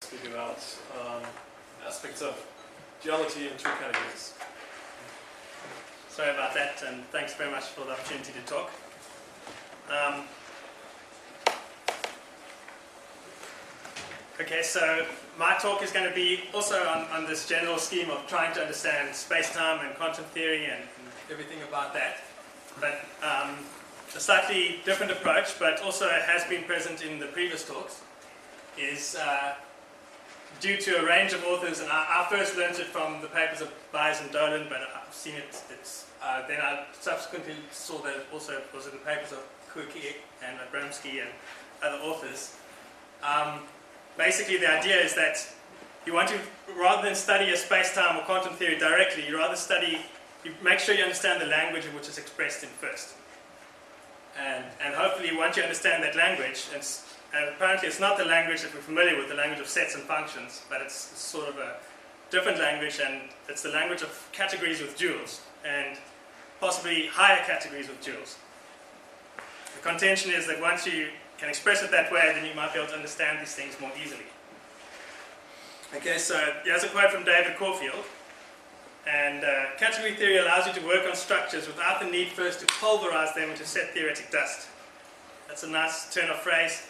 Speak about aspects of duality in two categories. Sorry about that, and thanks very much for the opportunity to talk. Okay, so my talk is going to be also on this general scheme of trying to understand space-time and quantum theory and everything about that. But a slightly different approach, but also has been present in the previous talks, is due to a range of authors, and I first learned it from the papers of Baez and Dolan, but I've seen it, then I subsequently saw that it also was in the papers of Kuki and Abramsky and other authors. Basically the idea is that you want to, rather than study a space-time or quantum theory directly, you make sure you understand the language in which it's expressed in first. And hopefully once you understand that language, and apparently it's not the language that we're familiar with, the language of sets and functions, but it's sort of a different language, and it's the language of categories with duals, and possibly higher categories with duals. The contention is that once you can express it that way, then you might be able to understand these things more easily. Okay, so here's a quote from David Caulfield. And category theory allows you to work on structures without the need first to pulverize them into set theoretic dust. That's a nice turn of phrase.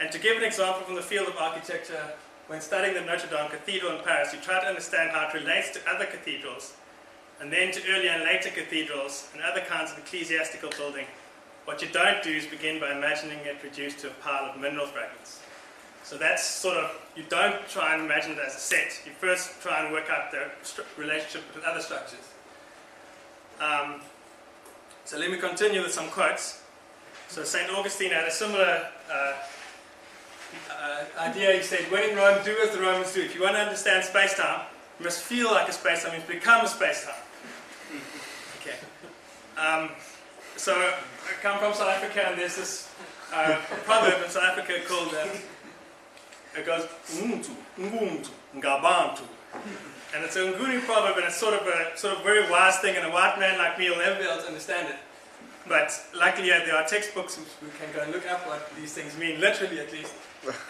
And to give an example from the field of architecture, when studying the Notre Dame Cathedral in Paris, you try to understand how it relates to other cathedrals, and then to earlier and later cathedrals and other kinds of ecclesiastical building. What you don't do is begin by imagining it reduced to a pile of mineral fragments. So that's sort of, you don't try and imagine it as a set. You first try and work out the relationship with other structures. So let me continue with some quotes. So St. Augustine had a similar idea. He said, when in Rome, do as the Romans do. If you want to understand space-time, you must feel like a space-time, you must become a space-time. Okay. So I come from South Africa, and there's this proverb in South Africa called, it goes, Ubuntu, Ubuntu, Ngabantu. And it's a Nguni proverb, and it's sort of a very wise thing, and a white man like me will never be able to understand it. But luckily there are textbooks which we can go and look up what these things mean, literally at least.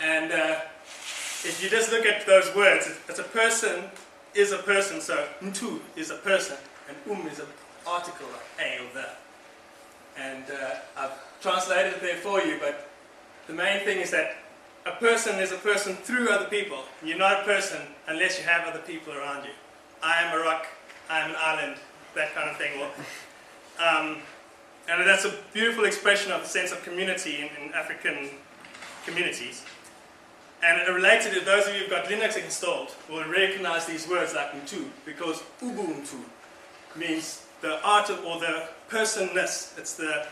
And if you just look at those words, it's a person is a person, so Mtu is a person, and is an article, like a or the. And I've translated it there for you, but the main thing is that a person is a person through other people. You're not a person unless you have other people around you. I am a rock, I am an island, that kind of thing. And that's a beautiful expression of the sense of community in African communities. And related to those of you who've got Linux installed will recognize these words like Ubuntu, because Ubuntu means the art of, or the personness. It's the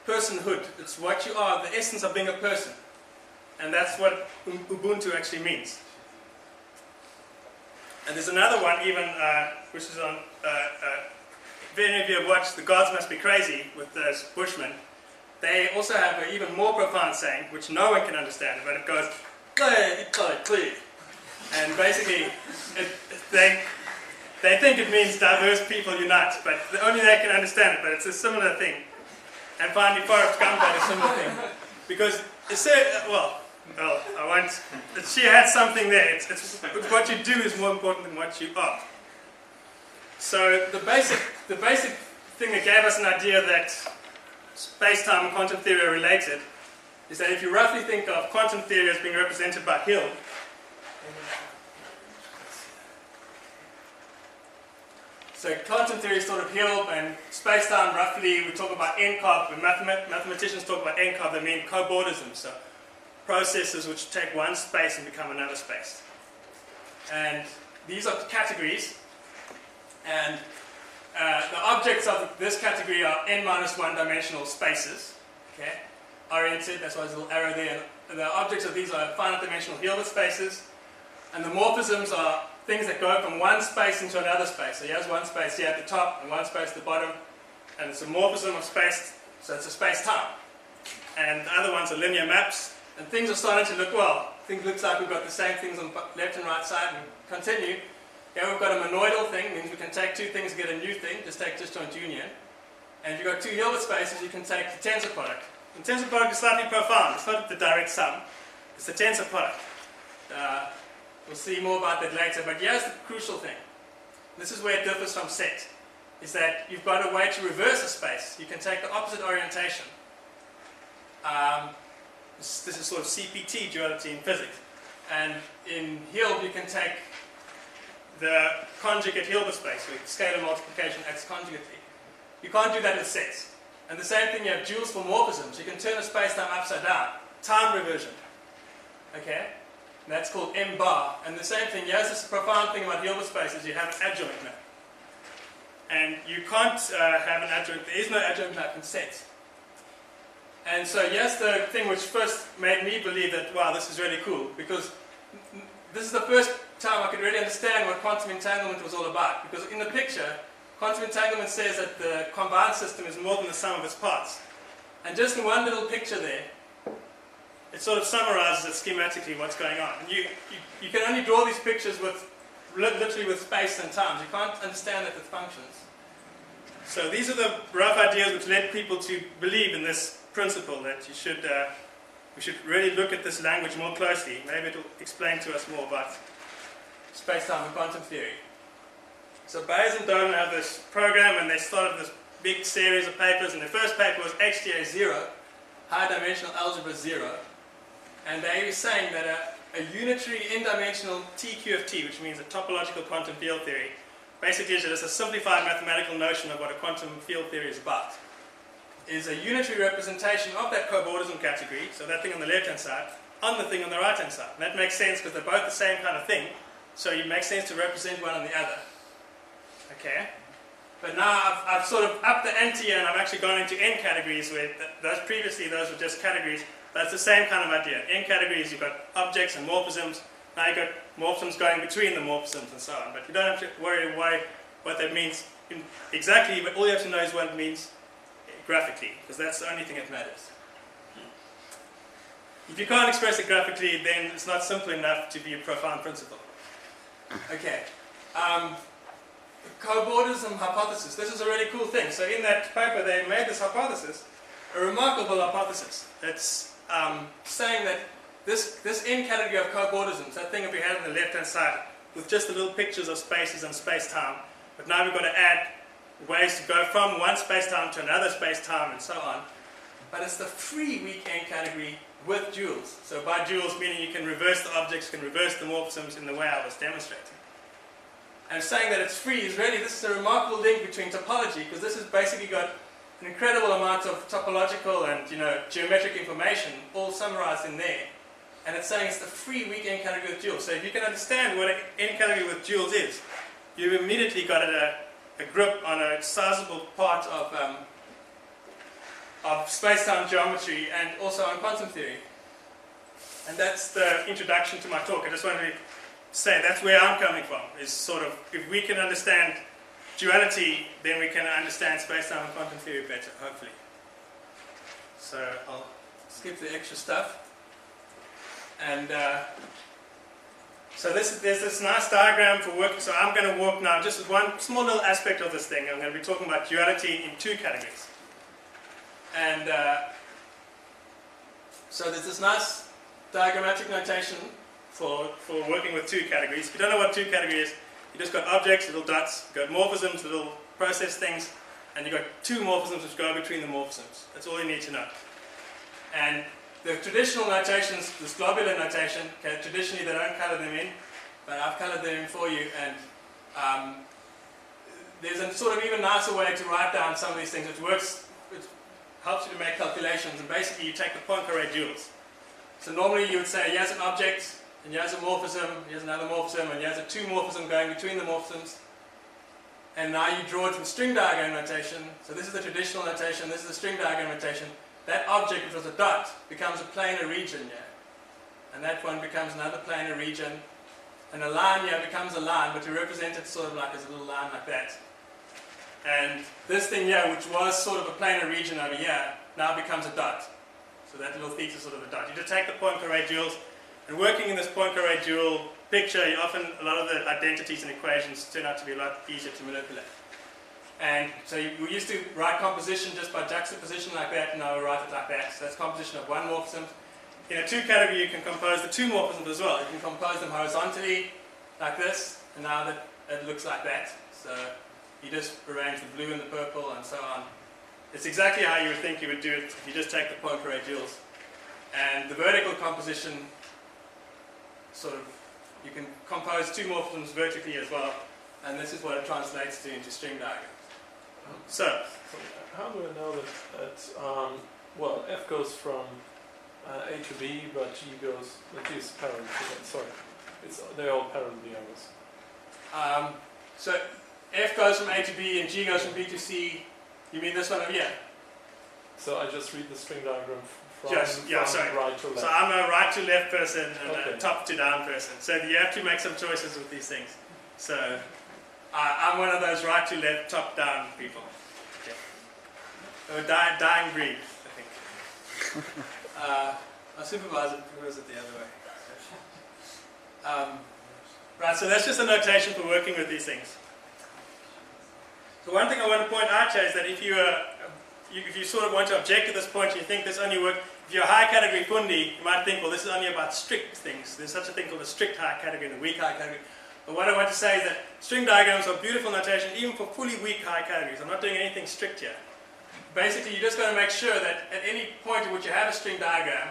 personhood. It's what you are, the essence of being a person. And that's what Ubuntu actually means. And there's another one even, which is on, if any of you have watched The Gods Must Be Crazy with those Bushmen, they also have an even more profound saying, which no one can understand, but it goes, clear. And basically, they think it means diverse people unite, but only they can understand it, but it's a similar thing. And finally, Forrest Gump had a similar thing. Because it said, well, I won't, she had something there. It's what you do is more important than what you are. So the basic thing that gave us an idea that space-time and quantum theory are related is that if you roughly think of quantum theory as being represented by Hill, so quantum theory is sort of Hill, and space-time roughly we talk about n-carb. When mathematicians talk about n-carb, they mean cobordism, so processes which take one space and become another space. And these are categories, and the objects of this category are n-1 dimensional spaces, okay, oriented, that's why there's a little arrow there. And the objects of these are finite dimensional Hilbert spaces, and the morphisms are things that go from one space into another space. So here's one space here at the top and one space at the bottom, and it's a morphism of space, so it's a space-time. And the other ones are linear maps, and things are starting to look, well, things looks like we've got the same things on the left and right side, and continue. Here we've got a monoidal thing, means we can take two things and get a new thing, just take disjoint union. And if you've got two Hilbert spaces, you can take the tensor product. And the tensor product is slightly profound. It's not the direct sum, it's the tensor product. We'll see more about that later, but here's the crucial thing. This is where it differs from set, is that you've got a way to reverse a space. You can take the opposite orientation. This is sort of CPT duality in physics. And in Hilbert, you can take the conjugate Hilbert space, with scalar multiplication acts conjugately. You can't do that with sets. And the same thing, you have duals for morphisms. You can turn a space-time upside down. Time reversion. Okay? And that's called M bar. And the same thing, here's this profound thing about Hilbert spaces, you have an adjoint map. And you can't have an adjoint, there is no adjoint map in sets. And so here's the thing which first made me believe that, wow, this is really cool, because this is the first time I could really understand what quantum entanglement was all about. Because in the picture, quantum entanglement says that the combined system is more than the sum of its parts. And just in one little picture there, it sort of summarizes it schematically what's going on. And you can only draw these pictures with literally with space and time. You can't understand it with functions. So these are the rough ideas which led people to believe in this principle that we should really look at this language more closely. Maybe it will explain to us more about space-time and quantum theory. So Baez and Dolan have this program, and they started this big series of papers, and the first paper was HDA 0, high dimensional algebra 0, and they were saying that a unitary n-dimensional TQFT, which means a topological quantum field theory, basically is just a simplified mathematical notion of what a quantum field theory is about, is a unitary representation of that cobordism category, so that thing on the left-hand side, on the thing on the right-hand side. And that makes sense because they're both the same kind of thing, so it makes sense to represent one on the other. Okay? But now I've sort of upped the ante and I've actually gone into n categories where previously those were just categories, but it's the same kind of idea. N categories, you've got objects and morphisms. Now you've got morphisms going between the morphisms and so on. But you don't have to worry what that means exactly, but all you have to know is what it means graphically, because that's the only thing that matters. If you can't express it graphically, then it's not simple enough to be a profound principle. Okay. Cobordism hypothesis. This is a really cool thing. So in that paper, they made this hypothesis, a remarkable hypothesis. It's saying that this n category of cobordisms, that thing that we had on the left-hand side, with just the little pictures of spaces and space-time, but now we've got to add ways to go from one space-time to another space-time and so on. But it's the free weak n category with duals. So by duals, meaning you can reverse the objects, you can reverse the morphisms in the way I was demonstrating. And saying that it's free is really, this is a remarkable link between topology, because this has basically got an incredible amount of topological and geometric information all summarized in there. And it's saying it's the free weak n category with duals. So if you can understand what an n category with duals is, you've immediately got a grip on a sizable part of space-time geometry and also on quantum theory. And that's the introduction to my talk. I just wanted to say that's where I'm coming from, is sort of, if we can understand duality, then we can understand space-time and quantum theory better, hopefully. So I'll skip the extra stuff. And so there's this nice diagram for working. So I'm going to walk now just with one small little aspect of this thing. I'm going to be talking about duality in two categories. And so there's this nice diagrammatic notation for working with two categories. If you don't know what two categories is, you just got objects, little dots, you've got morphisms, little process things, and you've got two morphisms which go between the morphisms. That's all you need to know. And the traditional notations, this globular notation, okay, traditionally they don't color them in, but I've colored them in for you, and there's a sort of even nicer way to write down some of these things. It works, it helps you to make calculations, and basically you take the Poincaré duals. So normally you would say, here's an object, and here's a morphism, here's another morphism, and here's a two morphism going between the morphisms. And now you draw it in string diagram notation. So this is the traditional notation, this is the string diagram notation. That object, which was a dot, becomes a planar region here. And that one becomes another planar region. And a line here becomes a line, but you represent it sort of like as a little line like that. And this thing here, which was sort of a planar region over here, now becomes a dot. So that little theta is sort of a dot. You just take the Poincaré duals, and working in this Poincaré dual picture, a lot of the identities and equations turn out to be a lot easier to manipulate. And so we used to write composition just by juxtaposition like that, and now we write it like that. So that's composition of one morphism. in a 2 category you can compose the 2 morphisms as well. You can compose them horizontally like this, and now that it looks like that. So you just arrange the blue and the purple and so on. It's exactly how you would think you would do it if you just take the Poincare duals. And the vertical composition, sort of, you can compose 2 morphisms vertically as well, and this is what it translates to into string diagrams. So, how do I know that well, F goes from A to B, but G is parallel to that? Sorry, they're all parallel diagonals. So F goes from A to B and G goes from B to C. You mean this one over here? So I just read the string diagram from right to left. So I'm a right to left person and a top to down person. So you have to make some choices with these things. So I'm one of those right to left, top down people. Okay. Or dying breed, I think. My supervisor prefers it the other way. Right, so that's just a notation for working with these things. So one thing I want to point out here is that if you sort of want to object to this point and you think this only works, if you're a high category fundi, you might think, well, this is only about strict things. There's such a thing called a strict high category and a weak high category. But what I want to say is that string diagrams are beautiful notation even for fully weak high categories. I'm not doing anything strict here. Basically, you just got to make sure that at any point at which you have a string diagram,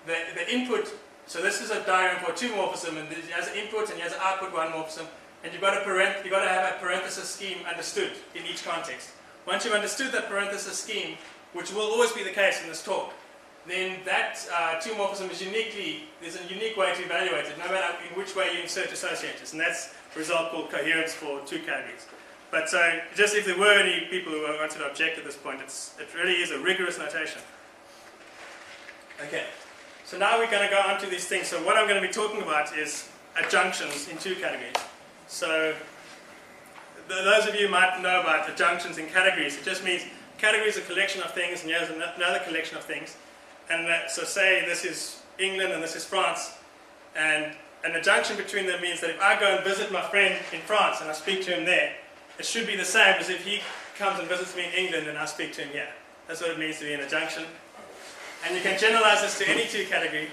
the input, so this is a diagram for a 2 morphism, and it has an input and it has an output 1 morphism, and you've got to have a parenthesis scheme understood in each context. Once you've understood that parenthesis scheme, which will always be the case in this talk, then that 2 morphism is there's a unique way to evaluate it, no matter in which way you insert associators, and that's a result called coherence for 2 categories. But so, just if there were any people who wanted to object at this point, it really is a rigorous notation. Okay, so now we're going to go on to these things. So what I'm going to be talking about is adjunctions in 2 categories. So those of you who might know about adjunctions in categories. It just means category is a collection of things, and here's another collection of things. And so say this is England and this is France, and an adjunction between them means that if I go and visit my friend in France and I speak to him there, it should be the same as if he comes and visits me in England and I speak to him here. That's what it means to be an adjunction. And you can generalize this to any 2 category.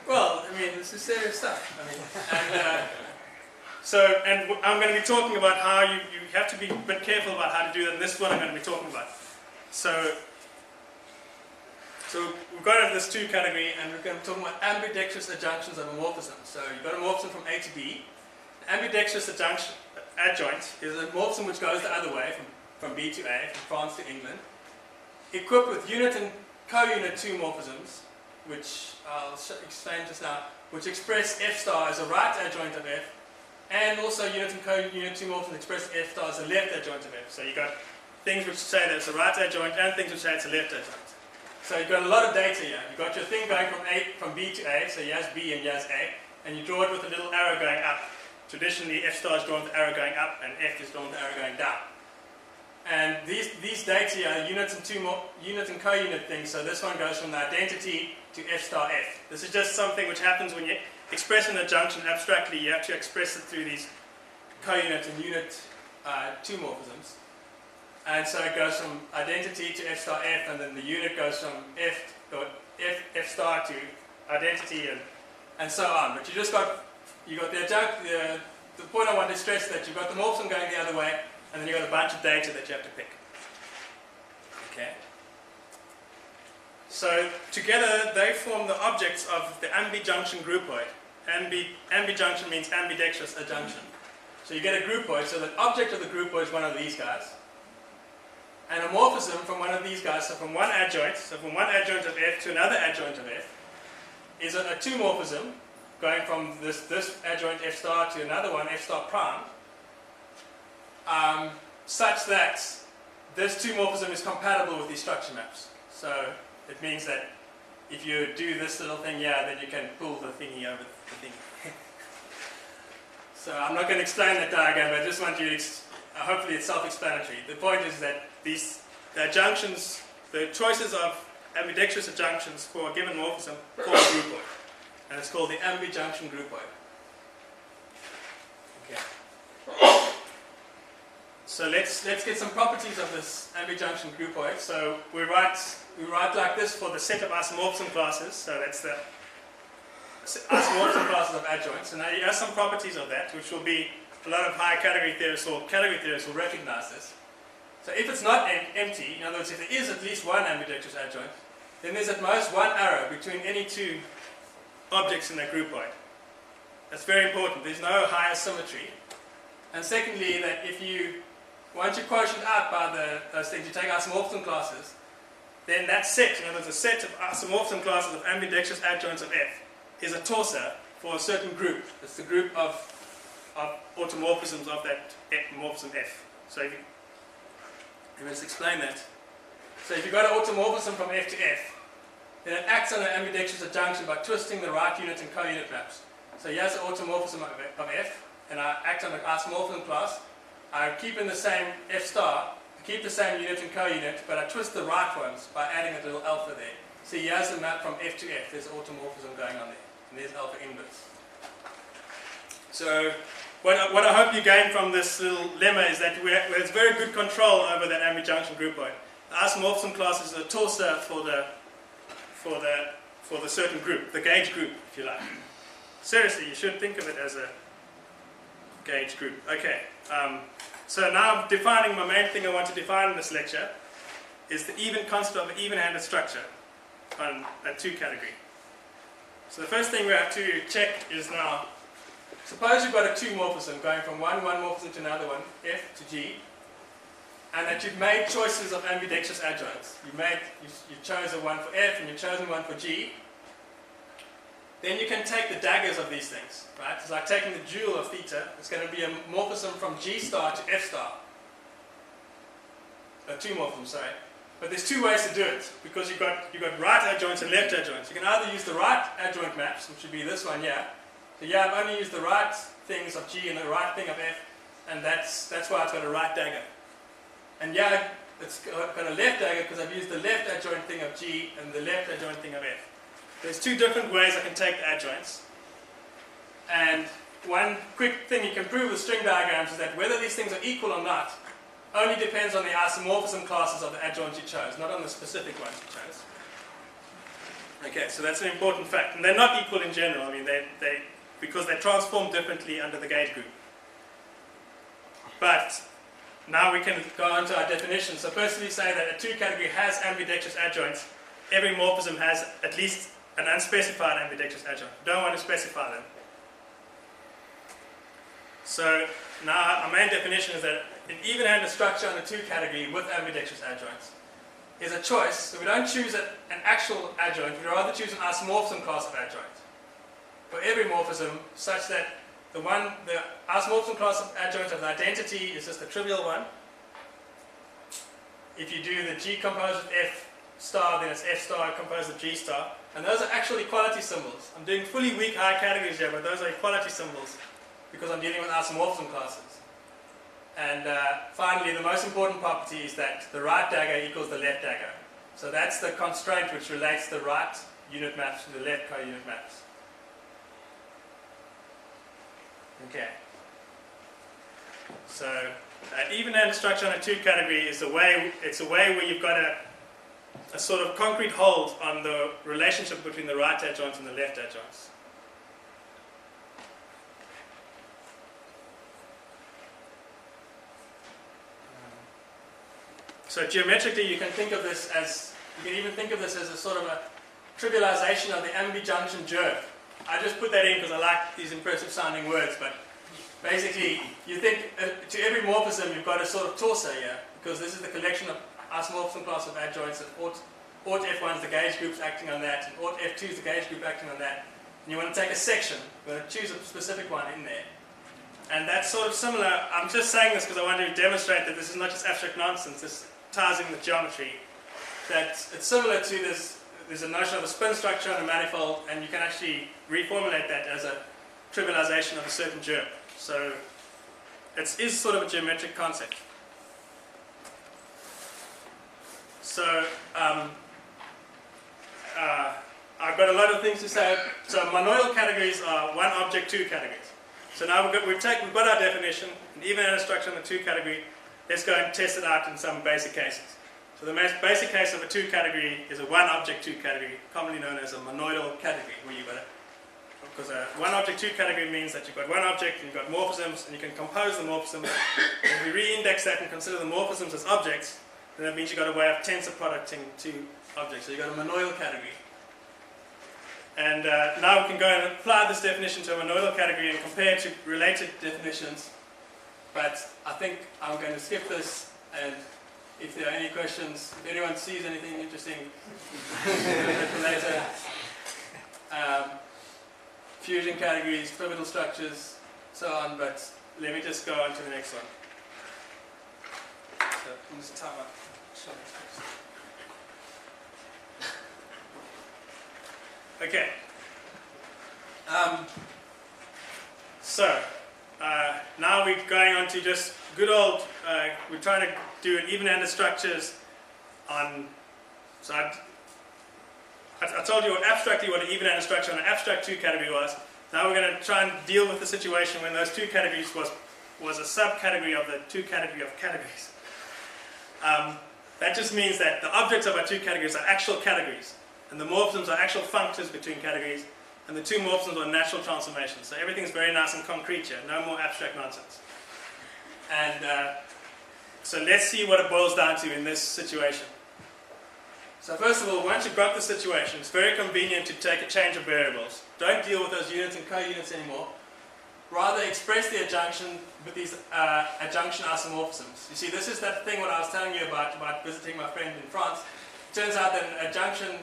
Well, I mean, this is serious stuff. I mean, and I'm going to be talking about how you have to be a bit careful about how to do that, and this is what I'm going to be talking about. So we've got this 2 category, and we're going to be talking about ambidextrous adjunctions of a morphism. So you've got a morphism from A to B. Ambidextrous adjoint is a morphism which goes the other way, from B to A, from France to England, equipped with unit and co-unit 2 morphisms, which I'll explain just now, which express F star as a right adjoint of F, and also unit and co-unit 2 morphisms express F star as a left adjoint of F. So you've got things which say that it's a right adjoint and things which say it's a left adjoint. So you've got a lot of data here. You've got your thing going from B to A, so he has B and he has A, and you draw it with a little arrow going up. Traditionally, F star is drawn with the arrow going up, and F is drawn with the arrow going down. And these data are unit and co-unit things, so this one goes from the identity to F star F. This is just something which happens when you express an adjunction abstractly. You have to express it through these co-unit and unit 2 morphisms. And so it goes from identity to F star F, and then the unit goes from F star to identity, and so on. But you got the point I want to stress that you've got the morphism going the other way, and then you've got a bunch of data that you have to pick. Okay. So together they form the objects of the ambijunction groupoid. Ambijunction means ambidextrous adjunction. So you get a groupoid, so the object of the groupoid is one of these guys. And a morphism from one of these guys, so from one adjoint of F to another adjoint of F, is a 2 morphism, going from this adjoint F star to another one, F star prime, such that this 2 morphism is compatible with these structure maps. So it means that if you do this little thing here, then you can pull the thingy over the thingy. So I'm not going to explain that diagram, but I just want you to, hopefully it's self-explanatory. The point is that the adjunctions, the choices of ambidextrous adjunctions for a given morphism form a groupoid. And it's called the ambijunction groupoid. Okay. So let's get some properties of this ambijunction groupoid. So we write like this for the set of isomorphism classes. So that's the isomorphism classes of adjoints. And now you have some properties of that, which will be a lot of higher category theorists or category theorists will recognize this. So if it's not empty, in other words, if there is at least one ambidextrous adjoint, then there's at most one arrow between any two objects in that groupoid. That's very important. There's no higher symmetry. And secondly, that if you, once you quotient out by those things, you take isomorphism classes, then that set, in other words, a set of isomorphism classes of ambidextrous adjoints of F is a torsor for a certain group. It's the group of automorphisms of that morphism F. So if you, let's explain that. So if you've got an automorphism from F to F, then it acts on an ambidextrous adjunction by twisting the right unit and co-unit maps. So here's an automorphism of F, and I act on an isomorphism class. I keep in the same F star, I keep the same unit and co-unit, but I twist the right ones by adding a little alpha there. So here's a map from F to F. There's automorphism going on there, and there's alpha inverse. So what I hope you gain from this little lemma is that there's very good control over that ambijunction groupoid. The isomorphism class is a torsor for the certain group, the gauge group, if you like. Seriously, you should think of it as a gauge group. Okay, so now defining my main thing I want to define in this lecture is the even constant of an even-handed structure on a 2 category. So the first thing we have to check is now, suppose you've got a 2 morphism going from one morphism to another one, F to G, and that you've made choices of ambidextrous adjoints. You've chosen one for F and you've chosen one for G. Then you can take the daggers of these things, right? It's like taking the dual of theta. It's going to be a morphism from G star to F star. 2 morphisms, sorry. But there's 2 ways to do it, because you've got right adjoints and left adjoints. You can either use the right adjoint maps, which would be this one here. So yeah, I've only used the right things of G and the right thing of F, and that's why it's got a right dagger. And yeah, it's got a left dagger because I've used the left adjoint thing of G and the left adjoint thing of F. There's 2 different ways I can take the adjoints. And one quick thing you can prove with string diagrams is that whether these things are equal or not only depends on the isomorphism classes of the adjoints you chose, not on the specific ones you chose. Okay, so that's an important fact. And they're not equal in general. I mean, because they transform differently under the gauge group. But now we can go on to our definition. So first we say that a 2 category has ambidextrous adjoints. Every morphism has at least an unspecified ambidextrous adjoint. You don't want to specify them. So now our main definition is that an even-handed structure on a 2 category with ambidextrous adjoints is a choice. So we don't choose an actual adjoint, we rather choose an isomorphism class of adjoint for every morphism, such that the isomorphism class of adjoint of the identity is just a trivial one. If you do the G composed with F star, then it's F star composed with G star. And those are actual equality symbols. I'm doing fully weak high categories here, but those are equality symbols because I'm dealing with isomorphism classes. And finally, the most important property is that the right dagger equals the left dagger. So that's the constraint which relates the right unit maps to the left co-unit maps. Okay. So an even-handed structure on a 2 category is a way where you've got a sort of concrete hold on the relationship between the right adjoints and the left adjoints. So geometrically, you can think of this as a sort of a trivialization of the ambijunction germ. I just put that in because I like these impressive sounding words, but basically you think to every morphism you've got a sort of torsor here, because this is the collection of isomorphism class of adjoints, and Aut F1 is the gauge groups acting on that, and Aut F2 is the gauge group acting on that. And you want to take a section, you want to choose a specific one in there. And that's sort of similar. I'm just saying this because I want to demonstrate that this is not just abstract nonsense, this ties in with geometry. That it's similar to this. There's a notion of a spin structure on a manifold, and you can actually reformulate that as a trivialization of a certain germ. So it is sort of a geometric concept. So I've got a lot of things to say. So monoidal categories are 1 object 2 categories. So now we've got our definition, an even-handed structure on the 2 category. let's go and test it out in some basic cases. So the most basic case of a two category is a one object two category, commonly known as a monoidal category, where you've got a, because a one object two category means that you've got one object and you've got morphisms, and you can compose the morphisms. If we re-index that and consider the morphisms as objects, then that means you've got a way of tensor producting two objects. So you've got a monoidal category. And now we can go and apply this definition to a monoidal category and compare to related definitions. But I think I'm going to skip this, and if there are any questions, if anyone sees anything interesting, later. Fusion categories, pivotal structures, so on, but let me just go on to the next one. So, I'm just time up. Okay. Now we're going on to just good old, we're trying to do an even-handed structures on, so I told you abstractly what an even-handed structure on an abstract two category was. Now we're going to try and deal with the situation when those two categories was a subcategory of the two category of categories. That just means that the objects of our two categories are actual categories, and the morphisms are actual functors between categories, and the two morphisms are natural transformations. So everything's very nice and concrete here, no more abstract nonsense. And so let's see what it boils down to in this situation. So first of all, once you've got the situation, it's very convenient to take a change of variables. Don't deal with those units and co-units anymore. Rather express the adjunction with these adjunction isomorphisms. You see, this is that thing what I was telling you about visiting my friend in France. It turns out that an adjunction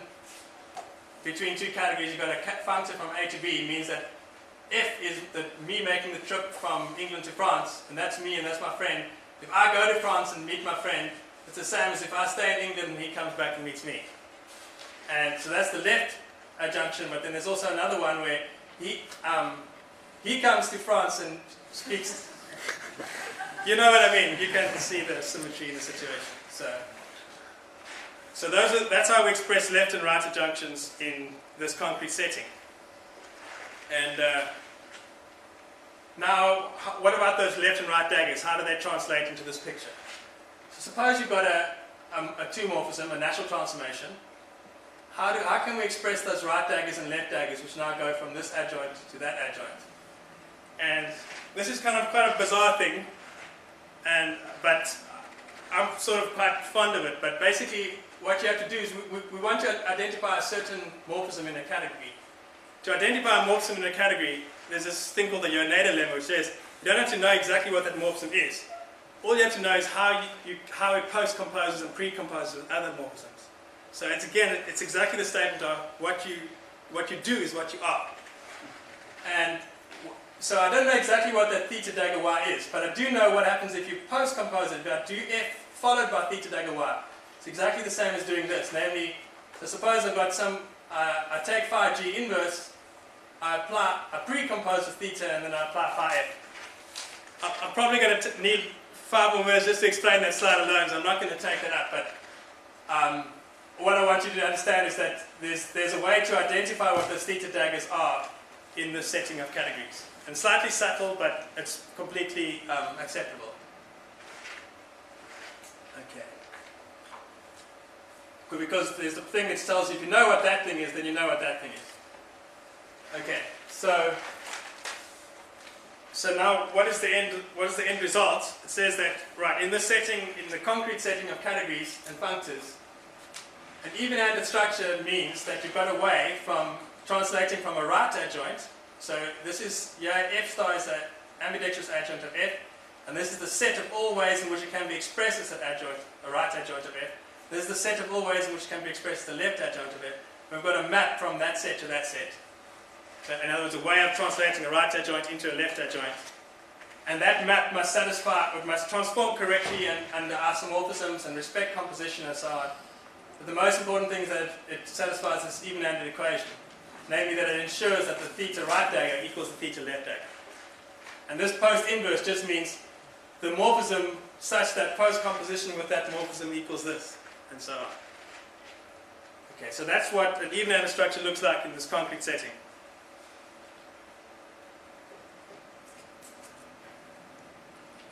between two categories, you've got a functor from A to B, means that F is me making the trip from England to France, and that's me and that's my friend. If I go to France and meet my friend, it's the same as if I stay in England and he comes back and meets me. And so that's the left adjunction, but then there's also another one where he comes to France and speaks. You know what I mean? You can see the symmetry in the situation. So that's how we express left and right adjunctions in this concrete setting. And now, what about those left and right daggers? How do they translate into this picture? So suppose you've got a two morphism, a natural transformation. How can we express those right daggers and left daggers, which now go from this adjoint to that adjoint? And this is kind of quite a bizarre thing, but I'm sort of quite fond of it. But basically, what you have to do is we want to identify a certain morphism in a category. To identify a morphism in a category, there's this thing called the Evenhanded lemma, which says you don't have to know exactly what that morphism is. All you have to know is how it post-composes and pre-composes with other morphisms. So it's exactly the statement of what you do is what you are. And so I don't know exactly what that theta dagger y is, but I do know what happens if you post-compose it. If I do f followed by theta dagger y, it's exactly the same as doing this. Namely, so suppose I've got I take phi g inverse, I pre-compose with theta, and then I apply phi f. I'm probably going to need 5 more minutes just to explain that slide alone, so I'm not going to take that up. But what I want you to understand is that there's a way to identify what those theta daggers are in the setting of categories. And slightly subtle, but it's completely acceptable. Okay. Because there's the thing that tells you if you know what that thing is, then you know what that thing is. Okay, so now what is the end result? It says that, right, in this setting, in the concrete setting of categories and functors, an even-handed structure means that you've got away from translating from a right adjoint. So this is, F star is an ambidextrous adjoint of F, and this is the set of all ways in which it can be expressed as an adjoint, a right adjoint of F. This is the set of all ways in which it can be expressed as the left adjoint of F. We've got a map from that set to that set. So in other words, a way of translating a right adjoint into a left adjoint. And that map must must transform correctly under isomorphisms and respect composition and so on. But the most important thing is that it satisfies this even-handed equation. Namely that it ensures that the theta right dagger equals the theta left dagger. And this post-inverse just means the morphism such that post-composition with that morphism equals this, and so on. Okay, so that's what an even-handed structure looks like in this concrete setting.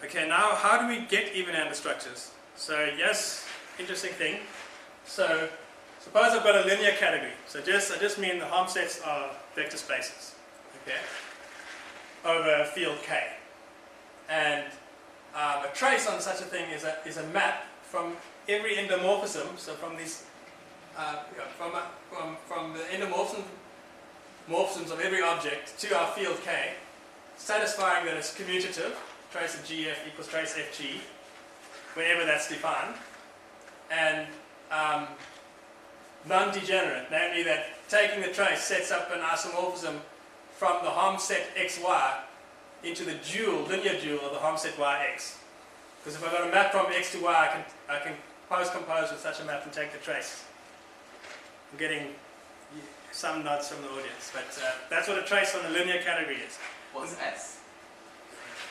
Okay, now how do we get even-handed structures? So yes, interesting thing. So suppose I've got a linear category. So I just mean the homosets are vector spaces, okay, over a field K. And a trace on such a thing is a map from every endomorphism. So from these, from the endomorphisms of every object to our field K, satisfying that it's commutative. Trace of GF equals trace FG, whenever that's defined, and non-degenerate, namely that taking the trace sets up an isomorphism from the homoset XY into the linear dual of the homoset YX. Because if I've got a map from X to Y, I can post-compose with such a map and take the trace. I'm getting some nods from the audience, but that's what a trace on a linear category is. What's S?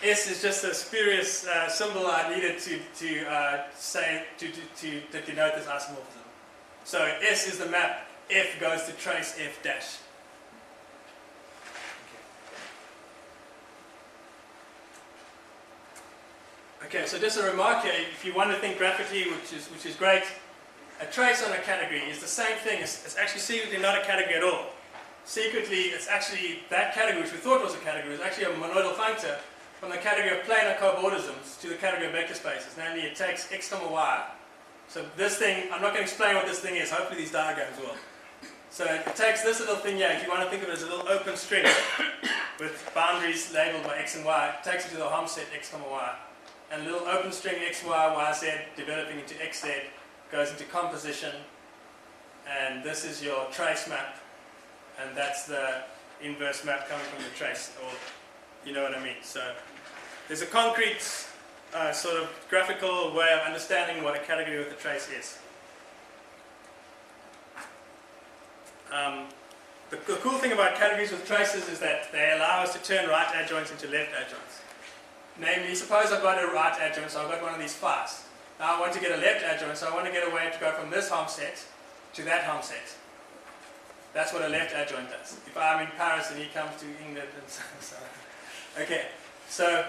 S is just a spurious symbol I needed to denote this isomorphism. So S is the map, F goes to trace F dash. Okay, so just a remark here, if you want to think graphically, which is great, a trace on a category is the same thing. It's actually secretly not a category at all. Secretly, it's actually that category, which we thought was a category, is actually a monoidal functor from the category of planar cobordisms to the category of vector spaces. Namely, it takes x, y. So this thing, I'm not going to explain what this thing is. Hopefully these diagrams will. So it takes this little thing here. If you want to think of it as a little open string with boundaries labeled by x and y, it takes it to the homoset x, y. And a little open string x, y, z developing into xz goes into composition. And this is your trace map. And that's the inverse map coming from the trace, or you know what I mean. So there's a concrete sort of graphical way of understanding what a category with a trace is. The cool thing about categories with traces is that they allow us to turn right adjoints into left adjoints. Namely, suppose I've got a right adjoint, so I've got one of these phi's. Now I want to get a left adjoint, so I want to get a way to go from this homoset to that homoset. That's what a left adjoint does. If I'm in Paris and he comes to England and so on. Okay, so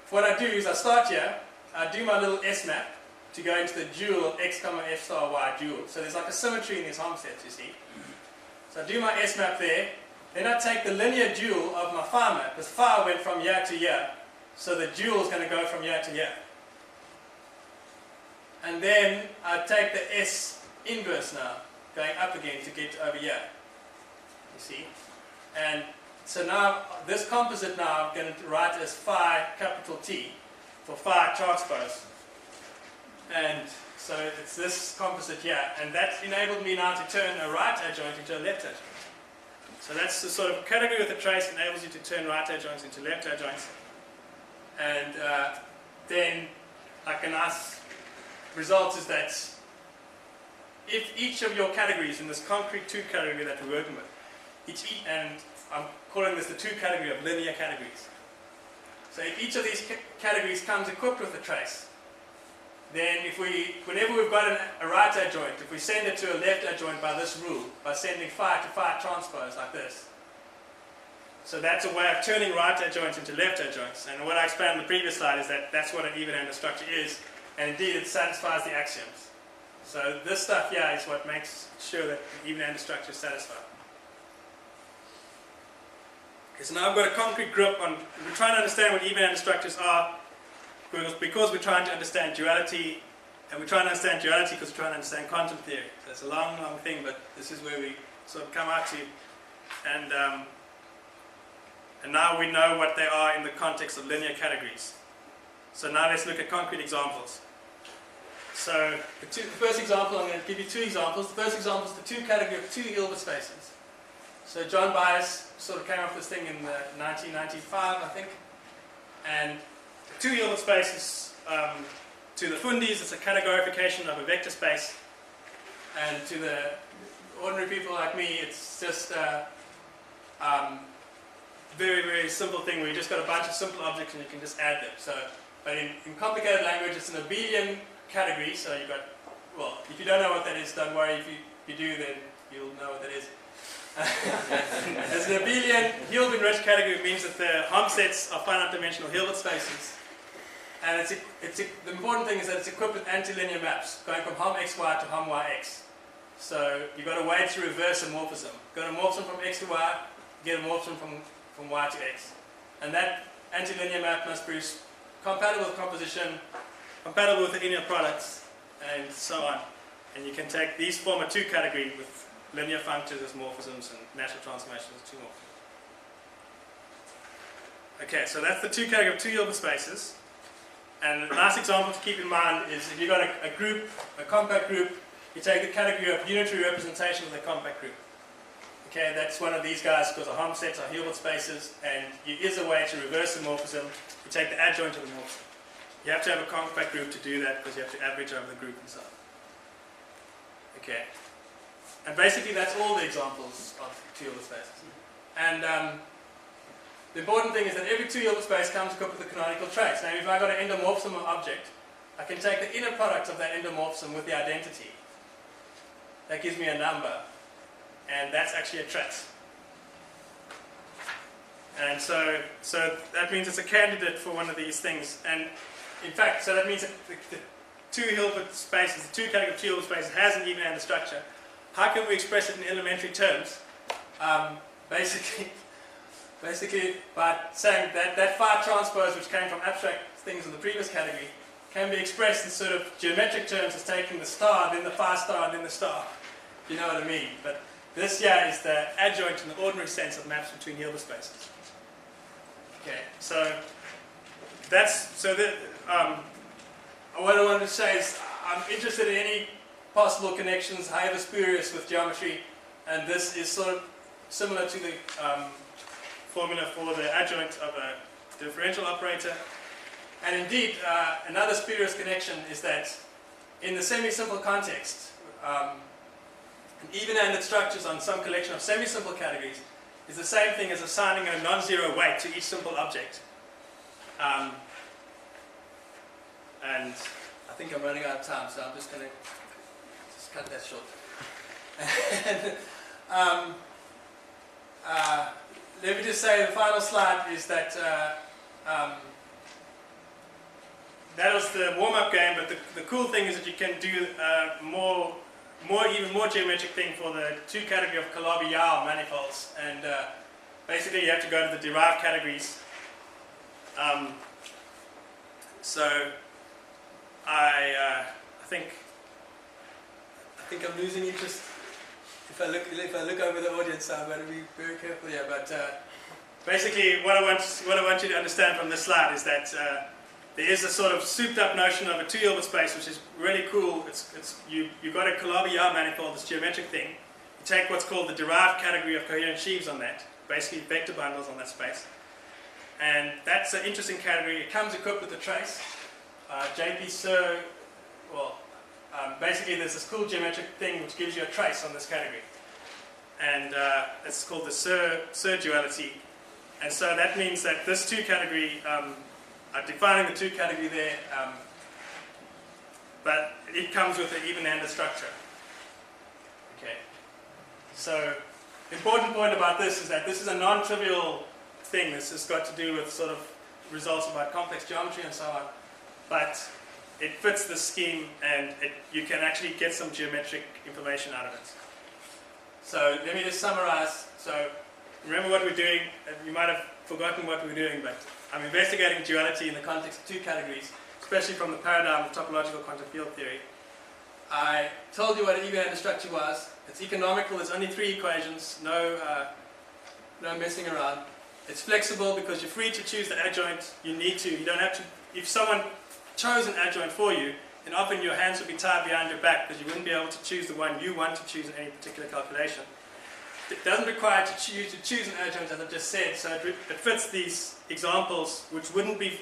what I do is I start here, I do my little S map to go into the dual x, f star y dual. So there's like a symmetry in these homosets, you see. So I do my S map there, then I take the linear dual of my phi map, because phi went from here to here, so the dual is going to go from here to here. And then I take the S inverse now, going up again to get over here. You see? And so now, this composite now I'm going to write as phi capital T for phi transpose. And so it's this composite here. And that enabled me now to turn a right adjoint into a left adjoint. So that's the sort of category with a trace enables you to turn right adjoints into left adjoints. And then, like a nice result is that if each of your categories in this concrete 2 category that we're working with, and I'm calling this the 2 category of linear categories. So if each of these categories comes equipped with a trace, then whenever we've got a right adjoint, if we send it to a left adjoint by this rule, by sending phi to phi transpose like this. So that's a way of turning right adjoints into left adjoints. And what I explained on the previous slide is that that's what an even-handed structure is. And indeed, it satisfies the axioms. So this stuff here is what makes sure that the even-handed structure is satisfied. Okay, so now I've got a concrete grip on, we're trying to understand what even-handed structures are, because we're trying to understand duality, and we're trying to understand duality because we're trying to understand quantum theory. So it's a long, long thing, but this is where we sort of come out to. And now we know what they are in the context of linear categories. So now let's look at concrete examples. So the first example, I'm going to give you 2 examples. The first example is the 2 category of 2 Hilbert spaces. So John Baez sort of came up with this thing in 1995, I think. And the 2 Hilbert spaces, to the fundis, it's a categorification of a vector space. And to the ordinary people like me, it's just a very, very simple thing where you just got a bunch of simple objects and you can just add them. So, but in complicated language, it's an abelian category. So you've got, well, if you don't know what that is, don't worry. If you do, then you'll know what that is. As an abelian Hilbert-enriched category, it means that the homosets are finite dimensional Hilbert spaces. And the important thing is that it's equipped with antilinear maps, going from hom xy to hom yx. So you've got a way to reverse a morphism. You've got a morphism from x to y, you get a morphism from y to x. And that antilinear map must be compatible with composition, compatible with the linear products, and so on. And you can take these form a 2 category with linear functors as morphisms and natural transformations as 2 morphisms. Okay, so that's the 2 category of 2 Hilbert spaces. And a nice example to keep in mind is if you've got a group, a compact group, you take the category of unitary representation of the compact group. Okay, that's one of these guys because a homosex are Hilbert spaces, and it is a way to reverse the morphism. You take the adjoint of the morphism. You have to have a compact group to do that because you have to average over the group inside. Okay, and basically that's all the examples of 2 Hilbert spaces. And the important thing is that every 2 Hilbert space comes equipped with a canonical trace. Now, if I got an endomorphism of object, I can take the inner product of that endomorphism with the identity. That gives me a number, and that's actually a trace. And so that means it's a candidate for one of these things. And in fact, so that means that the 2 Hilbert spaces, the 2 category of 2 Hilbert spaces has an even-handed structure. How can we express it in elementary terms? Basically by saying that phi transpose, which came from abstract things in the previous category, can be expressed in sort of geometric terms as taking the star, then the phi star, and then the star. If you know what I mean. But this here is the adjoint in the ordinary sense of maps between Hilbert spaces. Okay, so that's what I wanted to say is I'm interested in any possible connections, however spurious, with geometry, and this is sort of similar to the formula for the adjoint of a differential operator. And indeed, another spurious connection is that in the semi-simple context, even-handed structures on some collection of semi-simple categories is the same thing as assigning a non-zero weight to each simple object. And I think I'm running out of time, so I'm just going to cut that short. Let me just say the final slide is that that was the warm-up game, but the cool thing is that you can do even more geometric thing for the 2 category of Calabi-Yau manifolds, and basically you have to go to the derived categories. So I think I'm losing interest. If I look over the audience, I'm going to be very careful here. But basically, what I want you to understand from this slide is that there is a sort of souped-up notion of a 2 Hilbert space, which is really cool. You've got a Calabi-Yau manifold, this geometric thing. You take what's called the derived category of coherent sheaves on that, basically vector bundles on that space, and that's an interesting category. It comes equipped with a trace. JP Serre, basically there's this cool geometric thing which gives you a trace on this category, and it's called the Serre duality. And so that means that this 2 category, I'm defining the 2 category there, but it comes with an even-handed structure. Okay. So the important point about this is that this is a non-trivial thing. This has got to do with sort of results about complex geometry and so on, but it fits the scheme, and you can actually get some geometric information out of it. So let me just summarize. So remember what we're doing. You might have forgotten what we're doing, but I'm investigating duality in the context of 2 categories, especially from the paradigm of topological quantum field theory. I told you what an even-handed structure was. It's economical. There's only 3 equations. No messing around. It's flexible because you're free to choose the adjoint you need to. You don't have to. If someone chose an adjoint for you, then often your hands would be tied behind your back because you wouldn't be able to choose the one you want to choose in any particular calculation. It doesn't require you to choose an adjoint, as I've just said, so it fits these examples, which wouldn't be,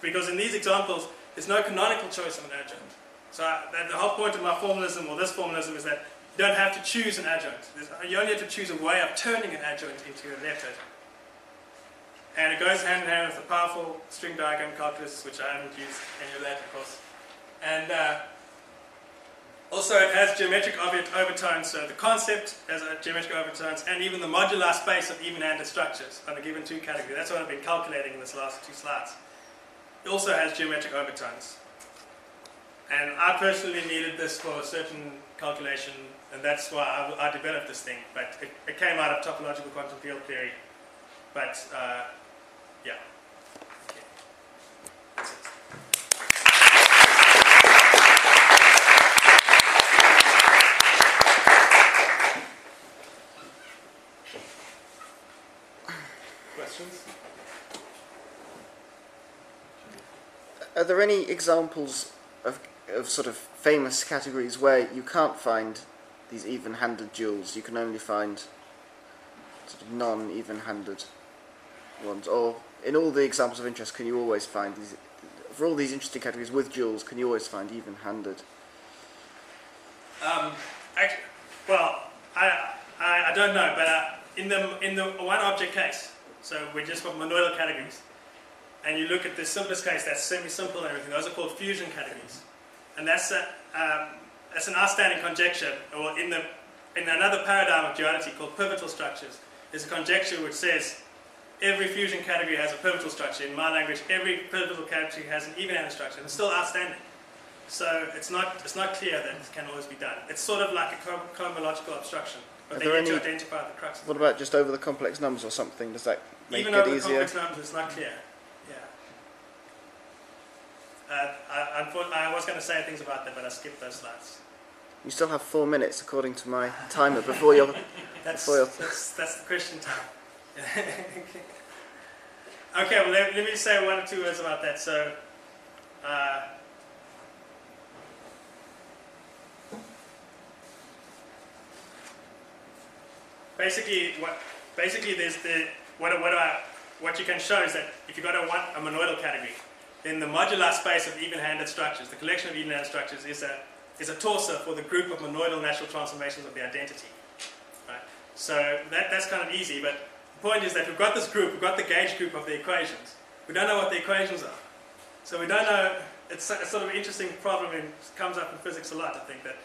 because in these examples there's no canonical choice of an adjoint. So the whole point of my formalism, or this formalism, is that you don't have to choose an adjoint. You only have to choose a way of turning an adjoint into a left adjoint. And it goes hand in hand with the powerful string diagram calculus, which I haven't used any of that, of course. And also it has geometric overtones, so the concept has a geometric overtones, and even the modular space of even-handed structures on a given 2 category. That's what I've been calculating in this last 2 slides. also has geometric overtones. And I personally needed this for a certain calculation, and that's why I developed this thing. But it came out of topological quantum field theory. But yeah. Okay. That's it. Questions? Are there any examples of sort of famous categories where you can't find these even-handed duals? You can only find sort of non-even-handed ones, or in all the examples of interest, can you always find these? For all these interesting categories with duals, can you always find even-handed? Well, I don't know, but in the one object case, so we're just got monoidal categories, and you look at the simplest case, that's semi-simple and everything. Those are called fusion categories, and that's an outstanding conjecture. Or in another paradigm of duality called pivotal structures, there's a conjecture which says every fusion category has a pivotal structure. In my language, every pivotal category has an even-handed structure, and it's still outstanding. So it's not clear that it can always be done. It's sort of like a cohomological obstruction, but they need to identify the crux. What about just over the complex numbers or something? Does that make Even it over easier? the complex numbers, it's not clear. Yeah. I was going to say things about that, but I skipped those slides. You still have 4 minutes, according to my timer, before you're... That's the question time. Okay, well, let me say 1 or 2 words about that. So, basically, what you can show is that if you've got a monoidal category, then the modular space of even-handed structures, the collection of even-handed structures, is a torsor for the group of monoidal natural transformations of the identity. Right? So that's kind of easy, but the point is that we've got this group, we've got the gauge group of the equations. We don't know what the equations are. So we don't know, it's a sort of an interesting problem, and it comes up in physics a lot, I think, that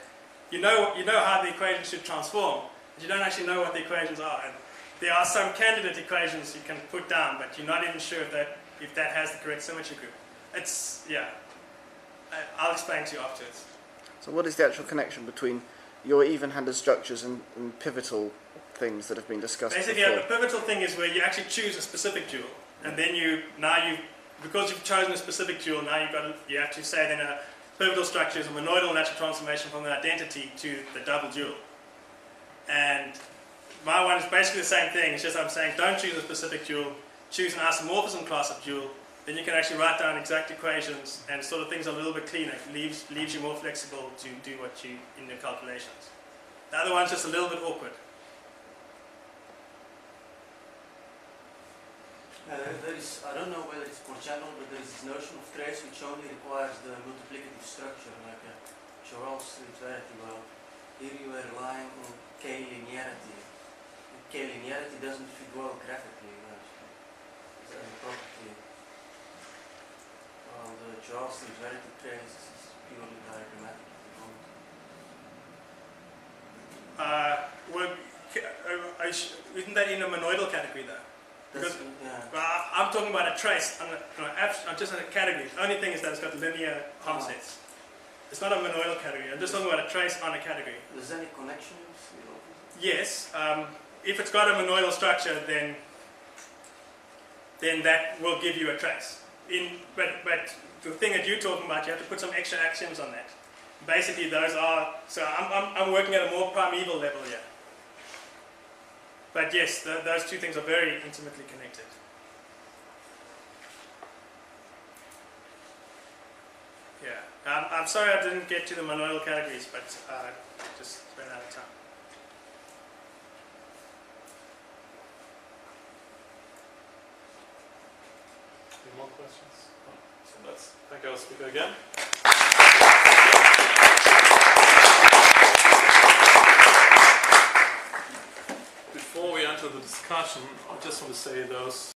you know how the equations should transform, but you don't actually know what the equations are. And there are some candidate equations you can put down, but you're not even sure if that has the correct symmetry group. I'll explain to you afterwards. So what is the actual connection between your even-handed structures and pivotal things that have been discussed Basically, before? a pivotal thing is where you actually choose a specific dual, and then because you've chosen a specific dual, you have to say then a pivotal structure is a monoidal natural transformation from the identity to the double dual. And my one is basically the same thing. It's just I'm saying don't choose a specific dual, choose an isomorphism class of dual. Then you can actually write down exact equations, and sort of things are a little bit cleaner. It leaves you more flexible to do what you in your calculations. The other one's just a little bit awkward. I don't know whether it's for channel, but there is this notion of trace which only requires the multiplicative structure, like a Charles duality. Well, here you are relying on K-linearity. K-linearity doesn't fit well graphically. It's a property. Well, the Charles duality trace is purely diagrammatic. Isn't that in a monoidal category though? Because I'm talking about a trace. I'm just in a category. The only thing is that it's got linear homosets. It's not a monoidal category. I'm just talking about a trace on a category. Is there any connections? Yes. If it's got a monoidal structure, then that will give you a trace. But the thing that you're talking about, you have to put some extra axioms on that. Basically, those are. So I'm working at a more primeval level here. But yes, those two things are very intimately connected. Yeah. I'm sorry I didn't get to the monoidal categories, but just ran out of time. Any more questions? So let's thank our speaker again. Before we enter the discussion, I just want to say those